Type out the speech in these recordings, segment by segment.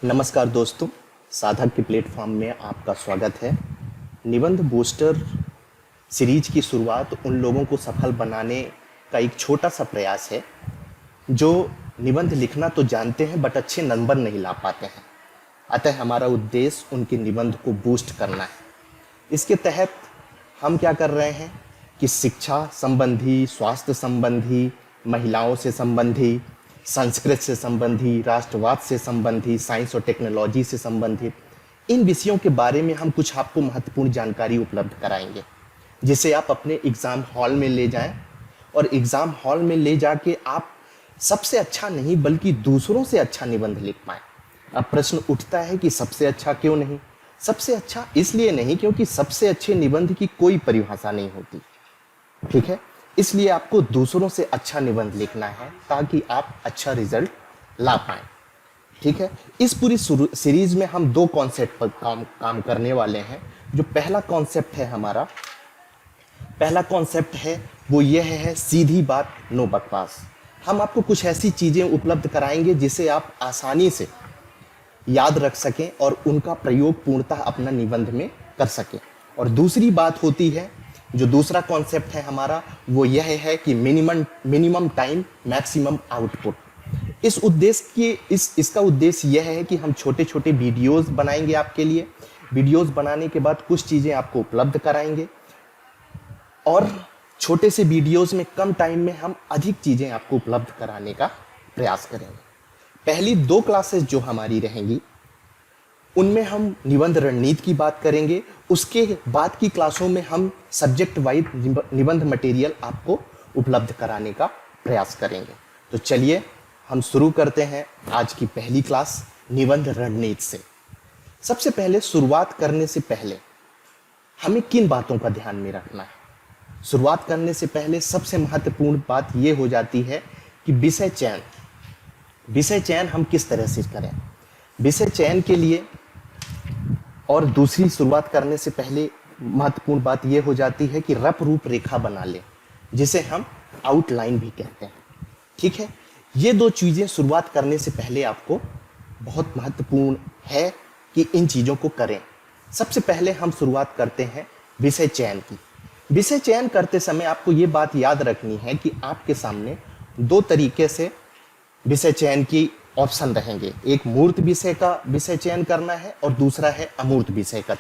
नमस्कार दोस्तों, साधक के प्लेटफॉर्म में आपका स्वागत है। निबंध बूस्टर सीरीज की शुरुआत उन लोगों को सफल बनाने का एक छोटा सा प्रयास है जो निबंध लिखना तो जानते हैं बट अच्छे नंबर नहीं ला पाते हैं। अतः हमारा उद्देश्य उनके निबंध को बूस्ट करना है। इसके तहत हम क्या कर रहे हैं कि शिक्षा संबंधी, स्वास्थ्य संबंधी, महिलाओं से संबंधी, संस्कृत से संबंधी, राष्ट्रवाद से संबंधी, साइंस और टेक्नोलॉजी से संबंधित इन विषयों के बारे में हम कुछ आपको महत्वपूर्ण जानकारी उपलब्ध कराएंगे, जिसे आप अपने एग्ज़ाम हॉल में ले जाएं और एग्ज़ाम हॉल में ले जाके आप सबसे अच्छा नहीं बल्कि दूसरों से अच्छा निबंध लिख पाएं। अब प्रश्न उठता है कि सबसे अच्छा क्यों नहीं? सबसे अच्छा इसलिए नहीं क्योंकि सबसे अच्छे निबंध की कोई परिभाषा नहीं होती, ठीक है। इसलिए आपको दूसरों से अच्छा निबंध लिखना है ताकि आप अच्छा रिजल्ट ला पाएं, ठीक है। इस पूरी सीरीज में हम दो कॉन्सेप्ट पर काम करने वाले हैं। जो पहला कॉन्सेप्ट है वो यह है सीधी बात, नो बकवास। हम आपको कुछ ऐसी चीज़ें उपलब्ध कराएंगे जिसे आप आसानी से याद रख सकें और उनका प्रयोग पूर्णतः अपना निबंध में कर सकें। और दूसरी बात होती है, जो दूसरा कॉन्सेप्ट है हमारा, वो यह है कि मिनिमम टाइम मैक्सिमम आउटपुट। इस उद्देश्य की इसका उद्देश्य यह है कि हम छोटे छोटे वीडियोस बनाएंगे आपके लिए। वीडियोस बनाने के बाद कुछ चीज़ें आपको उपलब्ध कराएंगे और छोटे से वीडियोस में कम टाइम में हम अधिक चीज़ें आपको उपलब्ध कराने का प्रयास करेंगे। पहली दो क्लासेस जो हमारी रहेंगी उनमें हम निबंध रणनीति की बात करेंगे। उसके बाद की क्लासों में हम सब्जेक्ट वाइज निबंध मटेरियल आपको उपलब्ध कराने का प्रयास करेंगे। तो चलिए हम शुरू करते हैं आज की पहली क्लास निबंध रणनीति से। सबसे पहले शुरुआत करने से पहले हमें किन बातों का ध्यान में रखना है? शुरुआत करने से पहले सबसे महत्वपूर्ण बात यह हो जाती है कि विषय चयन हम किस तरह से करें। विषय चयन के लिए और दूसरी शुरुआत करने से पहले महत्वपूर्ण बात यह हो जाती है कि रफ रूपरेखा बना लें, जिसे हम आउटलाइन भी कहते हैं, ठीक है। ये दो चीज़ें शुरुआत करने से पहले आपको बहुत महत्वपूर्ण है कि इन चीज़ों को करें। सबसे पहले हम शुरुआत करते हैं विषय चयन की। विषय चयन करते समय आपको ये बात याद रखनी है कि आपके सामने दो तरीके से विषय चयन की ऑप्शन रहेंगे। एक मूर्त विषय का विषय चयन करना है और दूसरा है अमूर्त विषय का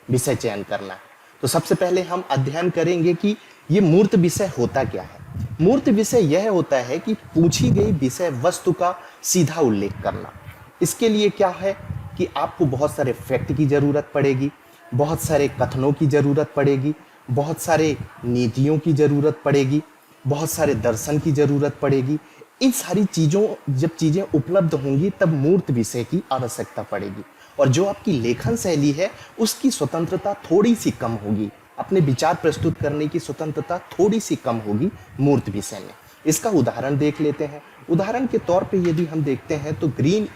विषय चयन करना है। तो सबसे पहले हम अध्ययन करेंगे कि ये मूर्त विषय होता क्या है। मूर्त विषय यह होता है कि पूछी गई विषय वस्तु का सीधा उल्लेख करना। इसके लिए क्या है कि आपको बहुत सारे फैक्ट की ज़रूरत पड़ेगी, बहुत सारे कथनों की ज़रूरत पड़ेगी, बहुत सारे नीतियों की ज़रूरत पड़ेगी, बहुत सारे दर्शन की ज़रूरत पड़ेगी। इन सारी चीज़ों जब चीज़ें उपलब्ध होंगी तब मूर्त विषय की आवश्यकता पड़ेगी। और जो आपकी लेखन शैली है उसकी स्वतंत्रता थोड़ी सी कम होगी, अपने विचार प्रस्तुत करने की स्वतंत्रता थोड़ी सी कम होगी मूर्त विषय में। इसका उदाहरण देख लेते हैं। उदाहरण के तौर पे यदि हम देखते हैं तो ग्रीन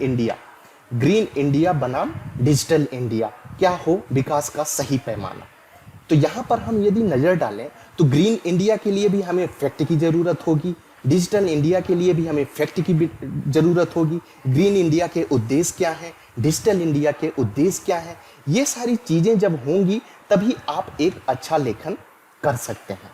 इंडिया बनाम डिजिटल इंडिया, क्या हो विकास का सही पैमाना। तो यहाँ पर हम यदि नज़र डालें तो ग्रीन इंडिया के लिए भी हमें फैक्ट की ज़रूरत होगी, डिजिटल इंडिया के लिए भी हमें फैक्ट की ज़रूरत होगी। ग्रीन इंडिया के उद्देश्य क्या हैं, डिजिटल इंडिया के उद्देश्य क्या हैं, ये सारी चीज़ें जब होंगी तभी आप एक अच्छा लेखन कर सकते हैं,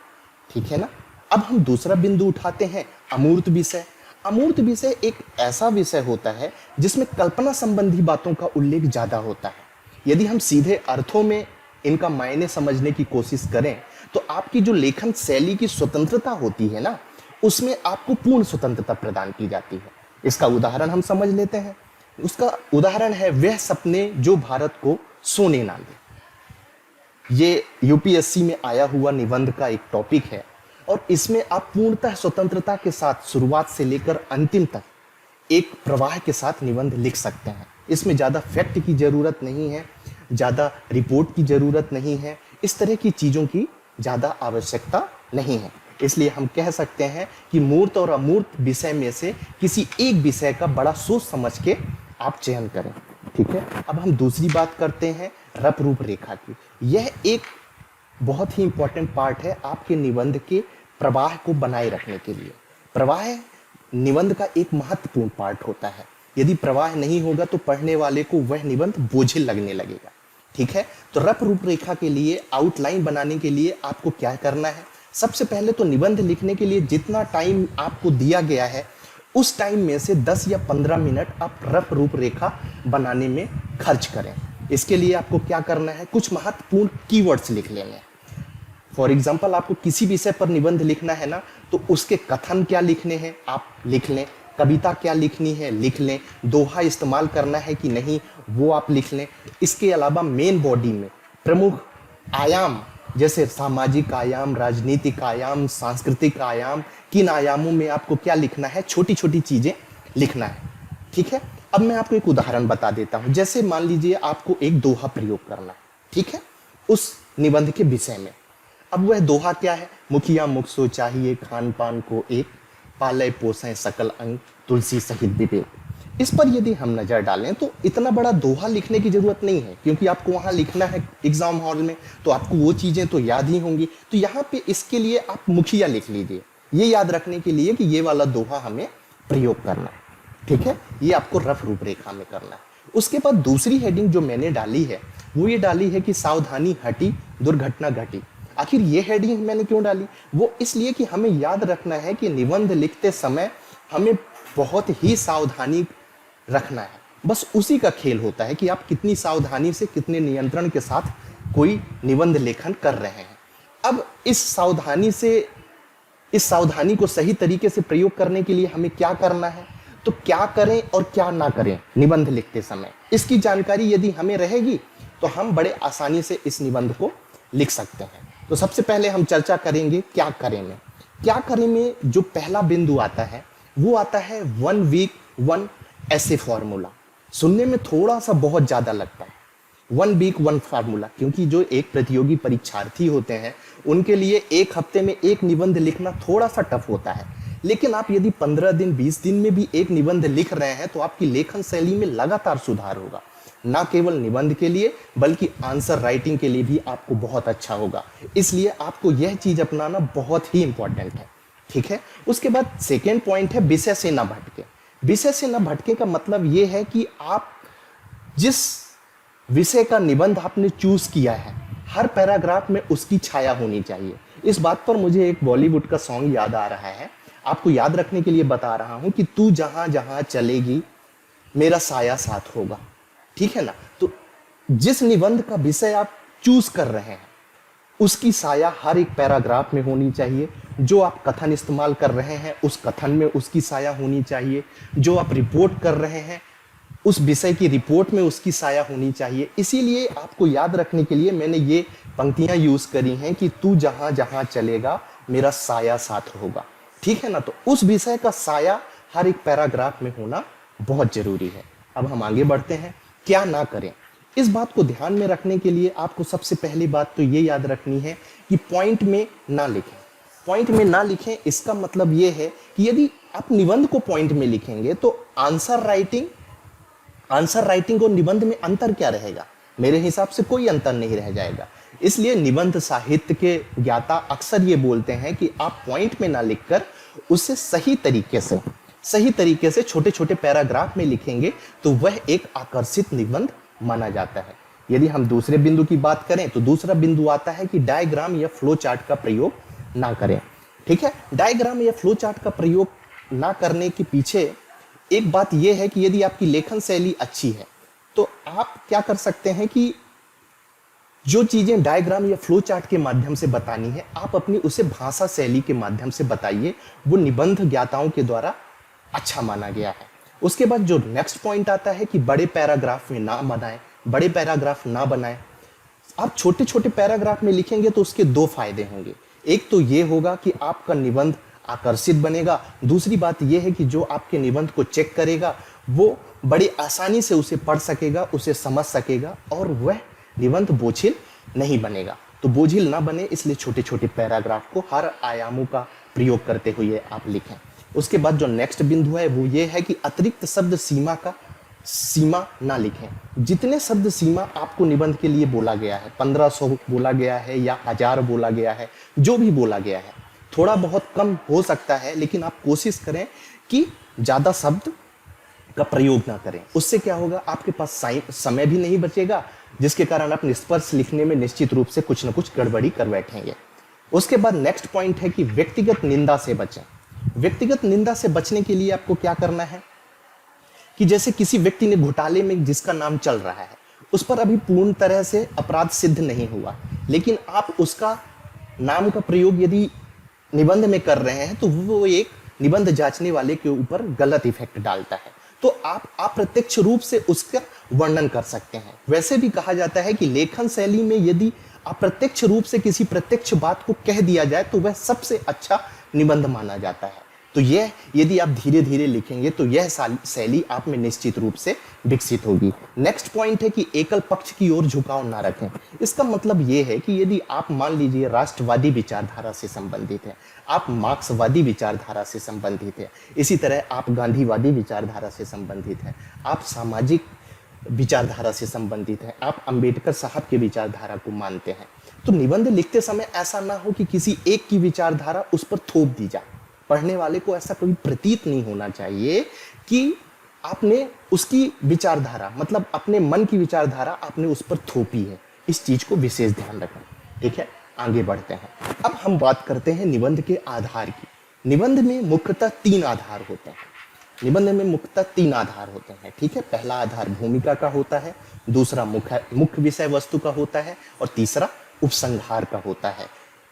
ठीक है ना। अब हम दूसरा बिंदु उठाते हैं, अमूर्त विषय। अमूर्त विषय एक ऐसा विषय होता है जिसमें कल्पना संबंधी बातों का उल्लेख ज़्यादा होता है। यदि हम सीधे अर्थों में इनका मायने समझने की कोशिश करें तो आपकी जो लेखन शैली की स्वतंत्रता होती है ना, उसमें आपको पूर्ण स्वतंत्रता प्रदान की जाती है। इसका उदाहरण हम समझ लेते हैं। उसका उदाहरण है वह सपने जो भारत को सोने ना दे। ये यूपीएससी में आया हुआ निबंध का एक टॉपिक है और इसमें आप पूर्णतः स्वतंत्रता के साथ शुरुआत से लेकर अंतिम तक एक प्रवाह के साथ निबंध लिख सकते हैं। इसमें ज़्यादा फैक्ट की ज़रूरत नहीं है, ज़्यादा रिपोर्ट की ज़रूरत नहीं है, इस तरह की चीज़ों की ज़्यादा आवश्यकता नहीं है। इसलिए हम कह सकते हैं कि मूर्त और अमूर्त विषय में से किसी एक विषय का बड़ा सोच समझ के आप चयन करें, ठीक है। अब हम दूसरी बात करते हैं रफ रूपरेखा की। यह एक बहुत ही इंपॉर्टेंट पार्ट है आपके निबंध के प्रवाह को बनाए रखने के लिए। प्रवाह निबंध का एक महत्वपूर्ण पार्ट होता है। यदि प्रवाह नहीं होगा तो पढ़ने वाले को वह निबंध बोझिल लगने लगेगा। ठीक है, तो रफ रूपरेखा के लिए, आउटलाइन बनाने के लिए आपको क्या करना है? सबसे पहले तो निबंध लिखने के लिए जितना टाइम आपको दिया गया है उस टाइम में से 10 या 15 मिनट आप रफ रूपरेखा बनाने में खर्च करें। इसके लिए आपको क्या करना है? कुछ महत्वपूर्ण कीवर्ड्स लिख लेने हैं। फॉर एग्जाम्पल, आपको किसी विषय पर निबंध लिखना है ना, तो उसके कथन क्या लिखने हैं आप लिख लें, कविता क्या लिखनी है लिख लें, दोहा इस्तेमाल करना है कि नहीं वो आप लिख लें। इसके अलावा मेन बॉडी में प्रमुख आयाम जैसे सामाजिक आयाम, राजनीतिक आयाम, सांस्कृतिक आयाम, किन आयामों में आपको क्या लिखना है, छोटी छोटी चीजें लिखना है। ठीक है, अब मैं आपको एक उदाहरण बता देता हूं। जैसे मान लीजिए आपको एक दोहा प्रयोग करना है, ठीक है, उस निबंध के विषय में। अब वह दोहा क्या है? मुखिया मुख सो चाहिए, खान पान को एक, पालय पोसें सकल अंग, तुलसी सहित विवेक। इस पर यदि हम नजर डालें तो इतना बड़ा दोहा लिखने की जरूरत नहीं है, क्योंकि आपको वहां लिखना है एग्जाम हॉल में, तो आपको वो चीजें तो याद ही होंगी। तो यहाँ पे इसके लिए आप मुखिया लिख लीजिए, ये याद रखने के लिए कि ये वाला दोहा हमें प्रयोग करना है। ठीक है, ये आपको रफ रूपरेखा में करना है। उसके बाद दूसरी हेडिंग जो मैंने डाली है वो ये डाली है कि सावधानी हटी दुर्घटना घटी। आखिर ये हेडिंग मैंने क्यों डाली? वो इसलिए कि हमें याद रखना है कि निबंध लिखते समय हमें बहुत ही सावधानी रखना है। बस उसी का खेल होता है कि आप कितनी सावधानी से, कितने नियंत्रण के साथ कोई निबंध लेखन कर रहे हैं। अब इस सावधानी को सही तरीके से प्रयोग करने के लिए हमें क्या करना है, तो क्या करें और क्या ना करें निबंध लिखते समय, इसकी जानकारी यदि हमें रहेगी तो हम बड़े आसानी से इस निबंध को लिख सकते हैं। तो सबसे पहले हम चर्चा करेंगे क्या करें में। क्या करें में जो पहला बिंदु आता है वो आता है 1 वीक 1 ऐसे फॉर्मूला। सुनने में थोड़ा सा बहुत ज्यादा लगता है 1 वीक 1 फार्मूला, क्योंकि जो एक प्रतियोगी परीक्षार्थी होते हैं उनके लिए एक हफ्ते में एक निबंध लिखना थोड़ा सा टफ होता है। लेकिन आप यदि 15 दिन 20 दिन में भी एक निबंध लिख रहे हैं तो आपकी लेखन शैली में लगातार सुधार होगा। ना केवल निबंध के लिए बल्कि आंसर राइटिंग के लिए भी आपको बहुत अच्छा होगा। इसलिए आपको यह चीज अपनाना बहुत ही इंपॉर्टेंट है। ठीक है, उसके बाद सेकेंड पॉइंट है विषय से ना भटके। विषय से ना भटके का मतलब यह है कि आप जिस विषय का निबंध आपने चूज किया है हर पैराग्राफ में उसकी छाया होनी चाहिए। इस बात पर मुझे एक बॉलीवुड का सॉन्ग याद आ रहा है, आपको याद रखने के लिए बता रहा हूं कि तू जहां जहां चलेगी मेरा साया साथ होगा। ठीक है ना, तो जिस निबंध का विषय आप चूज कर रहे हैं उसकी साया हर एक पैराग्राफ में होनी चाहिए। जो आप कथन इस्तेमाल कर रहे हैं उस कथन में उसकी साया होनी चाहिए। जो आप रिपोर्ट कर रहे हैं उस विषय की रिपोर्ट में उसकी साया होनी चाहिए। इसीलिए आपको याद रखने के लिए मैंने ये पंक्तियां यूज करी हैं कि तू जहां जहां चलेगा मेरा साया साथ होगा। ठीक है ना, तो उस विषय का साया हर एक पैराग्राफ में होना बहुत जरूरी है। अब हम आगे बढ़ते हैं, क्या ना करें। इस बात को ध्यान में रखने के लिए आपको सबसे पहली बात तो ये याद रखनी है कि पॉइंट में ना लिखें। पॉइंट में ना लिखें इसका मतलब ये है कि यदि आप निबंध को पॉइंट में लिखेंगे तो आंसर राइटिंग और निबंध में अंतर क्या रहेगा? मेरे हिसाब से कोई अंतर नहीं रह जाएगा। इसलिए निबंध साहित्य के ज्ञाता अक्सर ये बोलते हैं कि आप पॉइंट में ना लिखकर उसे सही तरीके से छोटे छोटे पैराग्राफ में लिखेंगे तो वह एक आकर्षित निबंध माना जाता है। यदि हम दूसरे बिंदु की बात करें तो दूसरा बिंदु आता है कि डायग्राम या फ्लो चार्ट का प्रयोग ना करें। ठीक है, डायग्राम या फ्लो चार्ट का प्रयोग ना करने के पीछे एक बात यह है कि यदि आपकी लेखन शैली अच्छी है तो आप क्या कर सकते हैं कि जो चीजें डायग्राम या फ्लो चार्ट के माध्यम से बतानी है आप अपनी उसे भाषा शैली के माध्यम से बताइए। वो निबंध ज्ञाताओं के द्वारा अच्छा माना गया है। उसके बाद जो नेक्स्ट पॉइंट आता है कि बड़े पैराग्राफ में ना बनाएं। आप छोटे छोटे पैराग्राफ में लिखेंगे तो उसके दो फायदे होंगे। एक तो ये होगा कि आपका निबंध आकर्षित बनेगा। दूसरी बात यह है कि जो आपके निबंध को चेक करेगा वो बड़ी आसानी से उसे पढ़ सकेगा, उसे समझ सकेगा और वह निबंध बोझिल नहीं बनेगा। तो बोझिल ना बने इसलिए छोटे छोटे पैराग्राफ को हर आयामों का प्रयोग करते हुए आप लिखें। उसके बाद जो नेक्स्ट बिंदु है वो ये है कि अतिरिक्त शब्द सीमा ना लिखें। जितने शब्द सीमा आपको निबंध के लिए बोला गया है, 1500 बोला गया है या 1000 बोला गया है, जो भी बोला गया है, थोड़ा बहुत कम हो सकता है लेकिन आप कोशिश करें कि ज़्यादा शब्द का प्रयोग ना करें। उससे क्या होगा, आपके पास समय भी नहीं बचेगा, जिसके कारण आप निष्कर्ष लिखने में निश्चित रूप से कुछ न कुछ गड़बड़ी कर बैठेंगे। उसके बाद नेक्स्ट पॉइंट है कि व्यक्तिगत निंदा से बचें। व्यक्तिगत निंदा से बचने के लिए आपको क्या करना है कि जैसे किसी व्यक्ति ने घोटाले में जिसका नाम चल रहा है, उस पर अभी पूर्ण तरह से अपराध सिद्ध नहीं हुआ, लेकिन आप उसका नाम का प्रयोग यदि निबंध में कर रहे हैं तो वो एक निबंध जांचने वाले के ऊपर गलत इफेक्ट डालता है। तो आप अप्रत्यक्ष रूप से उसका वर्णन कर सकते हैं। वैसे भी कहा जाता है कि लेखन शैली में यदि अप्रत्यक्ष रूप से किसी प्रत्यक्ष बात को कह दिया जाए तो वह सबसे अच्छा निबंध माना जाता है। तो यह यदि आप धीरे धीरे लिखेंगे तो यह शैली आप में निश्चित रूप से विकसित होगी। नेक्स्ट पॉइंट है कि एकल पक्ष की ओर झुकाव ना रखें। इसका मतलब यह है कि यदि आप मान लीजिए राष्ट्रवादी विचारधारा से संबंधित है, आप मार्क्सवादी विचारधारा से संबंधित है, इसी तरह आप गांधीवादी विचारधारा से संबंधित है, आप सामाजिक विचारधारा से संबंधित है, आप अंबेडकर साहब के विचारधारा को मानते हैं, तो निबंध लिखते समय ऐसा ना हो कि किसी एक की विचारधारा उस पर थोप दी जाए। पढ़ने वाले को ऐसा कभी प्रतीत नहीं होना चाहिए कि आपने उसकी विचारधारा, मतलब अपने मन की विचारधारा आपने उस पर थोपी है। इस चीज को विशेष ध्यान रखें। ठीक है, आगे बढ़ते हैं। अब हम बात करते हैं निबंध के आधार की। निबंध में मुख्यतः 3 आधार होते हैं। निबंध में मुख्यतः 3 आधार होते हैं। ठीक है, पहला आधार भूमिका का होता है, दूसरा मुख्य विषय वस्तु का होता है, और तीसरा उपसंहार का होता है।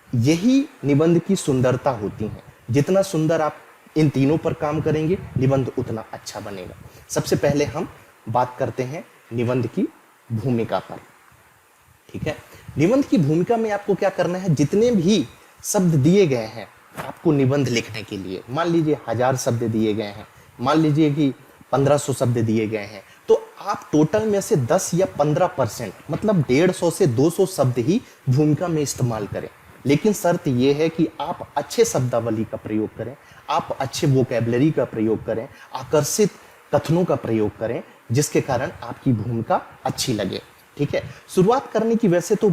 यही निबंध की सुंदरता होती है। जितना सुंदर आप इन तीनों पर काम करेंगे, निबंध उतना अच्छा बनेगा। सबसे पहले हम बात करते हैं निबंध की भूमिका पर। ठीक है, निबंध की भूमिका में आपको क्या करना है, जितने भी शब्द दिए गए हैं आपको निबंध लिखने के लिए, मान लीजिए 1000 शब्द दिए गए हैं, मान लीजिए कि 1500 शब्द दिए गए हैं, तो आप टोटल में से 10 या 15%, मतलब 150 से 200 शब्द ही भूमिका में इस्तेमाल करें। लेकिन शर्त यह है कि आप अच्छे शब्दावली का प्रयोग करें, आप अच्छे वोकैबुलरी का प्रयोग करें, आकर्षित कथनों का प्रयोग करें, जिसके कारण आपकी भूमिका अच्छी लगे। ठीक है, शुरुआत करने की वैसे तो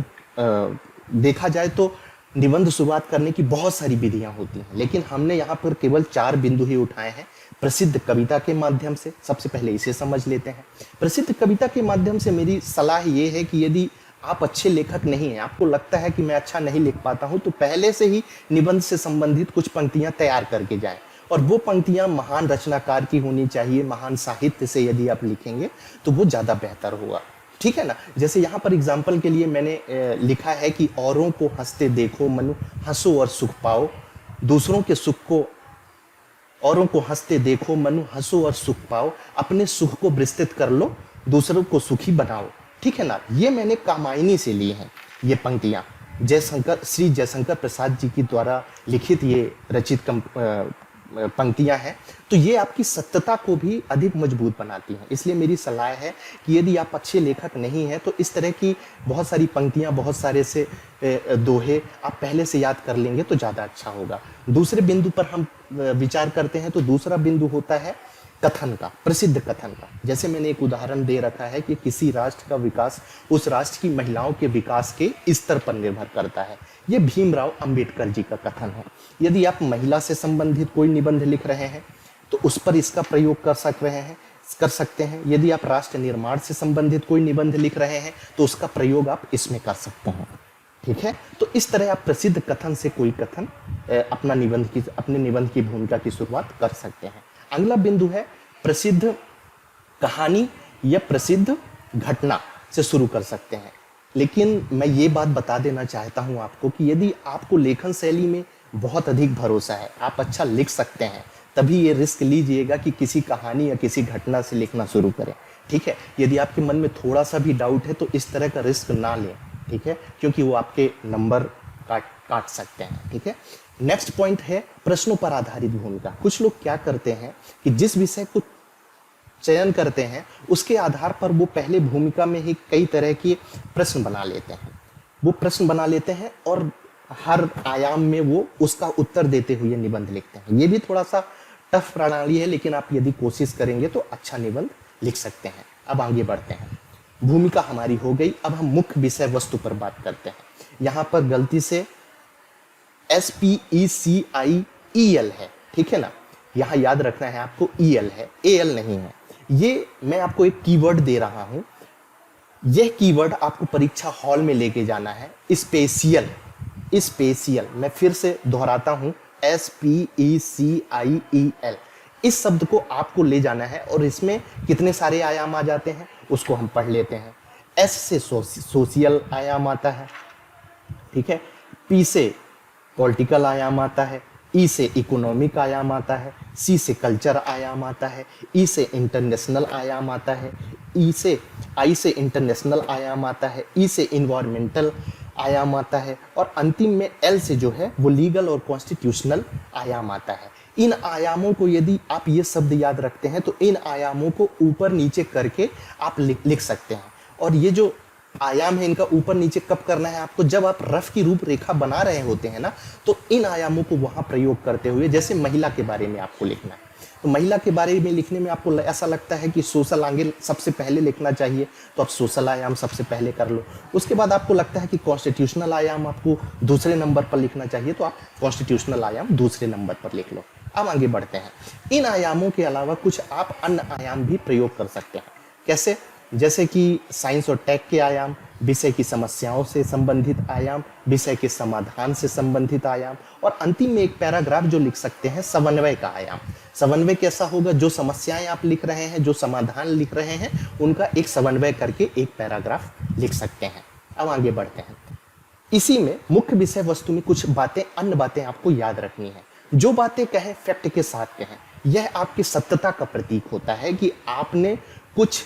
देखा जाए तो निबंध शुरुआत करने की बहुत सारी विधियां होती हैं, लेकिन हमने यहाँ पर केवल 4 बिंदु ही उठाए हैं। प्रसिद्ध कविता के माध्यम से, सबसे पहले इसे समझ लेते हैं। प्रसिद्ध कविता के माध्यम से मेरी सलाह ये है कि यदि आप अच्छे लेखक नहीं हैं, आपको लगता है कि मैं अच्छा नहीं लिख पाता हूं, तो पहले से ही निबंध से संबंधित कुछ पंक्तियां तैयार करके जाएं, और वो पंक्तियां महान रचनाकार की होनी चाहिए। महान साहित्य से यदि आप लिखेंगे तो वो ज़्यादा बेहतर होगा। ठीक है ना, जैसे यहाँ पर एग्जाम्पल के लिए मैंने लिखा है कि औरों को हंसते देखो मनु हंसो और सुख पाओ, दूसरों के सुख को, औरों को हंसते देखो मनु हंसो और सुख पाओ, अपने सुख को विस्तृत कर लो, दूसरों को सुखी बनाओ। ठीक है ना, ये मैंने कामायनी से ली हैं ये पंक्तियां। श्री जयशंकर प्रसाद जी की द्वारा लिखित ये रचित पंक्तियां हैं। तो ये आपकी सत्यता को भी अधिक मजबूत बनाती हैं। इसलिए मेरी सलाह है कि यदि आप अच्छे लेखक नहीं हैं तो इस तरह की बहुत सारी पंक्तियां, बहुत सारे से दोहे आप पहले से याद कर लेंगे तो ज़्यादा अच्छा होगा। दूसरे बिंदु पर हम विचार करते हैं, तो दूसरा बिंदु होता है कथन का, प्रसिद्ध कथन का। जैसे मैंने एक उदाहरण दे रखा है कि किसी राष्ट्र का विकास उस राष्ट्र की महिलाओं के विकास के स्तर पर निर्भर करता है। ये भीमराव अंबेडकर जी का कथन है। यदि आप महिला से संबंधित कोई निबंध लिख रहे हैं तो उस पर इसका प्रयोग कर सकते हैं। यदि आप राष्ट्र निर्माण से संबंधित कोई निबंध लिख रहे हैं तो उसका प्रयोग आप इसमें कर सकते हैं। ठीक है, तो इस तरह आप प्रसिद्ध कथन से कोई कथन अपने निबंध की भूमिका की शुरुआत कर सकते हैं। अगला बिंदु है प्रसिद्ध कहानी या प्रसिद्ध घटना से शुरू कर सकते हैं। लेकिन मैं ये बात बता देना चाहता हूं आपको कि यदि आपको लेखन शैली में बहुत अधिक भरोसा है, आप अच्छा लिख सकते हैं, तभी ये रिस्क लीजिएगा कि किसी कहानी या किसी घटना से लिखना शुरू करें। ठीक है, यदि आपके मन में थोड़ा सा भी डाउट है तो इस तरह का रिस्क ना लें। ठीक है, क्योंकि वो आपके नंबर काट सकते हैं। ठीक है, नेक्स्ट पॉइंट है प्रश्नों पर आधारित भूमिका। कुछ लोग क्या करते हैं कि जिस विषय को चयन करते हैं उसके आधार पर वो पहले भूमिका में ही कई तरह के प्रश्न बना लेते हैं और हर आयाम में वो उसका उत्तर देते हुए निबंध लिखते हैं। ये भी थोड़ा सा टफ प्रणाली है, लेकिन आप यदि कोशिश करेंगे तो अच्छा निबंध लिख सकते हैं। अब आगे बढ़ते हैं। भूमिका हमारी हो गई, अब हम मुख्य विषय वस्तु पर बात करते हैं। यहाँ पर गलती से SPECIEL है। ठीक है ना, यहाँ याद रखना है आपको, EL है, AL नहीं है। ये मैं आपको एक कीवर्ड दे रहा हूं, यह कीवर्ड आपको परीक्षा हॉल में लेके जाना है, स्पेशियल। स्पेशियल, मैं फिर से दोहराता हूं, SPECIEL। इस शब्द को आपको ले जाना है और इसमें कितने सारे आयाम आ जाते हैं उसको हम पढ़ लेते हैं। S से सोशियल आयाम आता है, ठीक है। P से पॉलिटिकल आयाम आता है, E से इकोनॉमिक आयाम आता है, C से कल्चर आयाम आता है, E से इंटरनेशनल आयाम आता है, I से इंटरनेशनल आयाम आता है, E से इन्वायरमेंटल आयाम आता है और अंतिम में L से जो है वो लीगल और कॉन्स्टिट्यूशनल आयाम आता है। इन आयामों को यदि आप ये शब्द याद रखते हैं तो इन आयामों को ऊपर नीचे करके आप लिख सकते हैं। और ये जो आयाम है इनका ऊपर नीचे कब करना है आपको, जब आप रफ की रूपरेखा बना रहे होते हैं ना, तो इन आयामों को वहां प्रयोग करते हुए, जैसे महिला के बारे में आपको लिखना है तो महिला के बारे में लिखने में आपको ऐसा लगता है कि सोशल आगे सबसे पहले लिखना चाहिए, तो आप सोशल आयाम सबसे पहले कर लो। उसके बाद आपको लगता है कि कॉन्स्टिट्यूशनल आयाम आपको दूसरे नंबर पर लिखना चाहिए, तो आप कॉन्स्टिट्यूशनल आयाम दूसरे नंबर पर लिख लो। अब आगे बढ़ते हैं। इन आयामों के अलावा कुछ आप अन्य आयाम भी प्रयोग कर सकते हैं। कैसे? जैसे कि साइंस और टेक के आयाम, विषय की समस्याओं से संबंधित आयाम, विषय के समाधान से संबंधित आयाम, और अंतिम में एक पैराग्राफ जो लिख सकते हैं समन्वय का आयाम। समन्वय कैसा होगा? जो समस्याएं आप लिख रहे हैं, जो समाधान लिख रहे हैं, उनका एक समन्वय करके एक पैराग्राफ लिख सकते हैं। अब आगे बढ़ते हैं। इसी में मुख्य विषय वस्तु में कुछ बातें, अन्य बातें आपको याद रखनी है। जो बातें कहें फैक्ट के साथ कहें, यह आपकी सत्यता का प्रतीक होता है कि आपने कुछ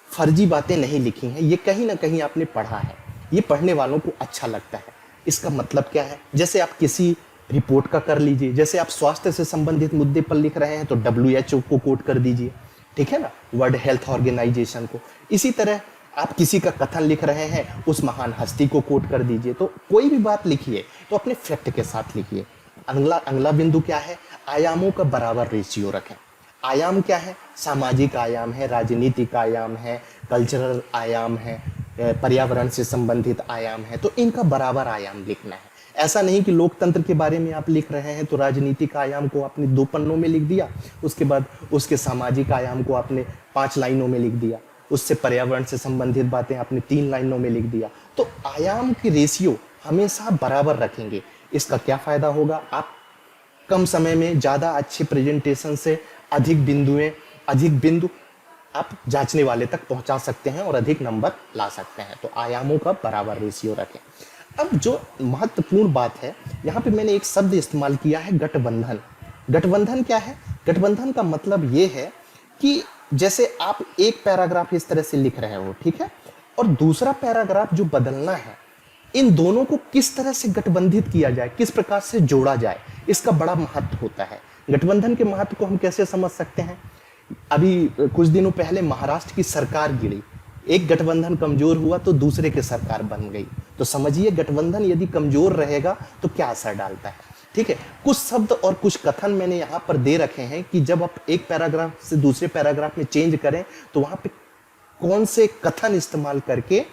फर्जी बातें नहीं लिखी हैं, ये कहीं ना कहीं आपने पढ़ा है, ये पढ़ने वालों को अच्छा लगता है। इसका मतलब क्या है? जैसे आप किसी रिपोर्ट का कर लीजिए, जैसे आप स्वास्थ्य से संबंधित मुद्दे पर लिख रहे हैं तो WHO को कोट कर दीजिए, ठीक है ना, वर्ल्ड हेल्थ ऑर्गेनाइजेशन को। इसी तरह आप किसी का कथन लिख रहे हैं, उस महान हस्ती को कोट कर दीजिए। तो कोई भी बात लिखिए तो अपने फैक्ट के साथ लिखिए। अगला बिंदु क्या है? आयामों का बराबर रेशियो रखें। आयाम क्या है? सामाजिक आयाम है, राजनीतिक आयाम है, कल्चरल आयाम है, पर्यावरण से संबंधित आयाम है, तो इनका बराबर आयाम लिखना है। ऐसा नहीं कि लोकतंत्र के बारे में आप लिख रहे हैं तो राजनीतिक आयाम को आपने 2 पन्नों में लिख दिया, उसके बाद उसके सामाजिक आयाम को आपने 5 लाइनों में लिख दिया, उससे पर्यावरण से संबंधित बातें आपने 3 लाइनों में लिख दिया। तो आयाम की रेशियो हमेशा बराबर रखेंगे। इसका क्या फायदा होगा? आप कम समय में ज़्यादा अच्छे प्रेजेंटेशन से अधिक बिंदु आप जांचने वाले तक पहुंचा सकते हैं और अधिक नंबर ला सकते हैं। तो आयामों का बराबर रेशियो रखें। अब जो महत्वपूर्ण बात है, यहाँ पे मैंने एक शब्द इस्तेमाल किया है, गठबंधन। गठबंधन क्या है? गठबंधन का मतलब ये है कि जैसे आप एक पैराग्राफ इस तरह से लिख रहे हो, ठीक है, और दूसरा पैराग्राफ जो बदलना है, इन दोनों को किस तरह से गठबंधित किया जाए, किस प्रकार से जोड़ा जाए, इसका बड़ा महत्व होता है। गठबंधन के महत्व को हम कैसे समझ सकते हैं? अभी कुछ दिनों पहले महाराष्ट्र की सरकार गिरी, एक गठबंधन कमजोर हुआ तो दूसरे की सरकार बन गई। तो समझिए गठबंधन यदि कमजोर रहेगा तो क्या असर डालता है, ठीक है। कुछ शब्द और कुछ कथन मैंने यहाँ पर दे रखे हैं कि जब आप एक पैराग्राफ से दूसरे पैराग्राफ में चेंज करें तो वहां पे कौन से कथन इस्तेमाल करके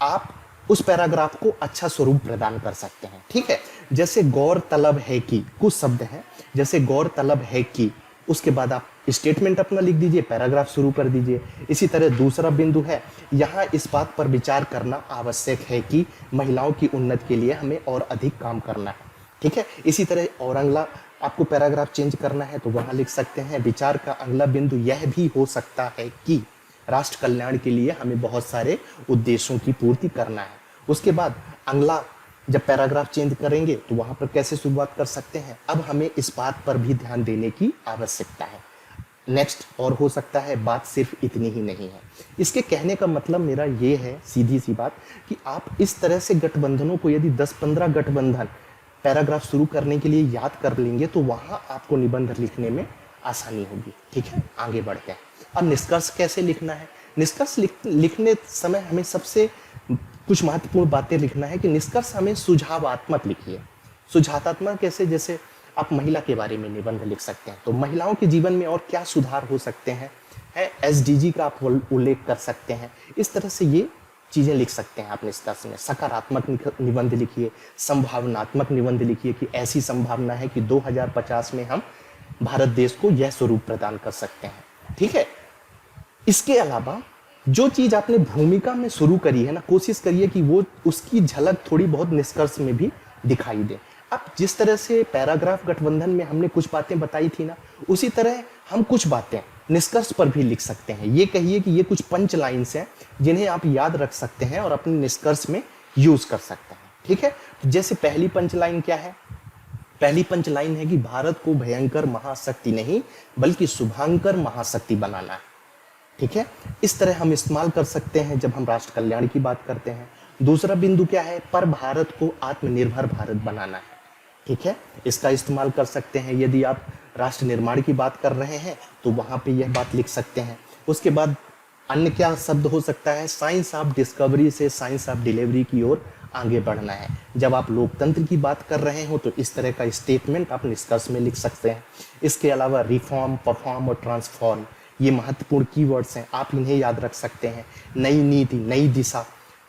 आप उस पैराग्राफ को अच्छा स्वरूप प्रदान कर सकते हैं, ठीक है। जैसे गौरतलब है कि, कुछ शब्द हैं, जैसे गौरतलब है कि, उसके बाद आप स्टेटमेंट अपना लिख दीजिए, पैराग्राफ शुरू कर दीजिए। इसी तरह दूसरा बिंदु है, यहाँ इस बात पर विचार करना आवश्यक है कि महिलाओं की उन्नति के लिए हमें और अधिक काम करना है, ठीक है। इसी तरह और अगला आपको पैराग्राफ चेंज करना है तो वहाँ लिख सकते हैं, विचार का अगला बिंदु यह भी हो सकता है कि राष्ट्र कल्याण के लिए हमें बहुत सारे उद्देश्यों की पूर्ति करना है। उसके बाद अगला जब पैराग्राफ चेंज करेंगे तो वहां पर कैसे शुरुआत कर सकते हैं, अब हमें इस बात पर भी ध्यान देने की आवश्यकता है। नेक्स्ट, और हो सकता है बात सिर्फ इतनी ही नहीं है। इसके कहने का मतलब मेरा ये है, सीधी सी बात, कि आप इस तरह से गठबंधनों को यदि 10-15 गठबंधन पैराग्राफ शुरू करने के लिए याद कर लेंगे तो वहां आपको निबंध लिखने में आसानी होगी, ठीक है। आगे बढ़ते हैं। अब निष्कर्ष कैसे लिखना है? निष्कर्ष लिखने समय हमें सबसे कुछ महत्वपूर्ण बातें लिखना है कि निष्कर्ष हमें सुझावात्मक लिखिए। सुझावात्मक कैसे? जैसे आप महिला के बारे में निबंध लिख सकते हैं तो महिलाओं के जीवन में और क्या सुधार हो सकते हैं, SDG का आप उल्लेख कर सकते हैं। इस तरह से ये चीज़ें लिख सकते हैं आप निष्कर्ष में। सकारात्मक निबंध लिखिए, संभावनात्मक निबंध लिखिए कि ऐसी संभावना है कि 2050 में हम भारत देश को यह स्वरूप प्रदान कर सकते हैं, ठीक है। इसके अलावा जो चीज आपने भूमिका में शुरू करी है ना, कोशिश करिए कि वो उसकी झलक थोड़ी बहुत निष्कर्ष में भी दिखाई दे। अब जिस तरह से पैराग्राफ गठबंधन में हमने कुछ बातें बताई थी ना, उसी तरह हम कुछ बातें निष्कर्ष पर भी लिख सकते हैं। ये कहिए कि ये कुछ पंच लाइन्स हैं जिन्हें आप याद रख सकते हैं और अपने निष्कर्ष में यूज कर सकते हैं। ठीक है, जैसे पहली पंच लाइन क्या है? पहली पंच लाइन है कि भारत को भयंकर महाशक्ति नहीं बल्कि शुभांकर महाशक्ति बनाना है। ठीक है, इस तरह हम इस्तेमाल कर सकते हैं जब हम राष्ट्र कल्याण की बात करते हैं। दूसरा बिंदु क्या है? पर भारत को आत्मनिर्भर भारत बनाना है। ठीक है, इसका इस्तेमाल कर सकते हैं। यदि आप राष्ट्र निर्माण की बात कर रहे हैं तो वहां पे यह बात लिख सकते हैं। उसके बाद अन्य क्या शब्द हो सकता है? साइंस ऑफ डिस्कवरी से साइंस ऑफ डिलीवरी की ओर आगे बढ़ना है। जब आप लोकतंत्र की बात कर रहे हो तो इस तरह का स्टेटमेंट आप निष्कर्ष में लिख सकते हैं। इसके अलावा रिफॉर्म, परफॉर्म और ट्रांसफॉर्म, ये महत्वपूर्ण कीवर्ड्स हैं, आप इन्हें याद रख सकते हैं। नई नीति, नई दिशा,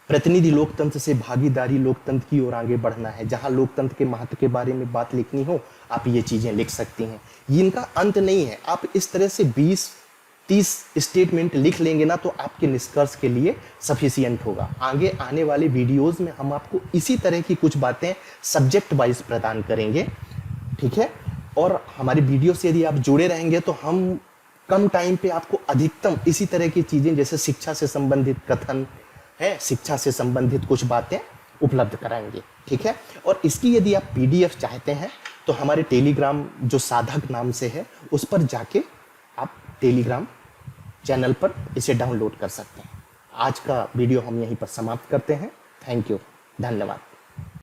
प्रतिनिधि लोकतंत्र से भागीदारी लोकतंत्र की ओर आगे बढ़ना है। जहां लोकतंत्र के महत्व के बारे में बात लिखनी हो, आप ये चीजें लिख सकती हैं। ये इनका अंत नहीं है, आप इस तरह से 20-30 स्टेटमेंट लिख लेंगे ना तो आपके निष्कर्ष के लिए सफिशियंट होगा। आगे आने वाले वीडियोस में हम आपको इसी तरह की कुछ बातें सब्जेक्ट वाइज प्रदान करेंगे। ठीक है, और हमारे वीडियो से यदि आप जुड़े रहेंगे तो हम कम टाइम पे आपको अधिकतम इसी तरह की चीजें, जैसे शिक्षा से संबंधित कथन है, शिक्षा से संबंधित कुछ बातें उपलब्ध कराएंगे। ठीक है, और इसकी यदि आप PDF चाहते हैं तो हमारे टेलीग्राम जो साधक नाम से है उस पर जाके आप टेलीग्राम चैनल पर इसे डाउनलोड कर सकते हैं। आज का वीडियो हम यहीं पर समाप्त करते हैं। थैंक यू, धन्यवाद।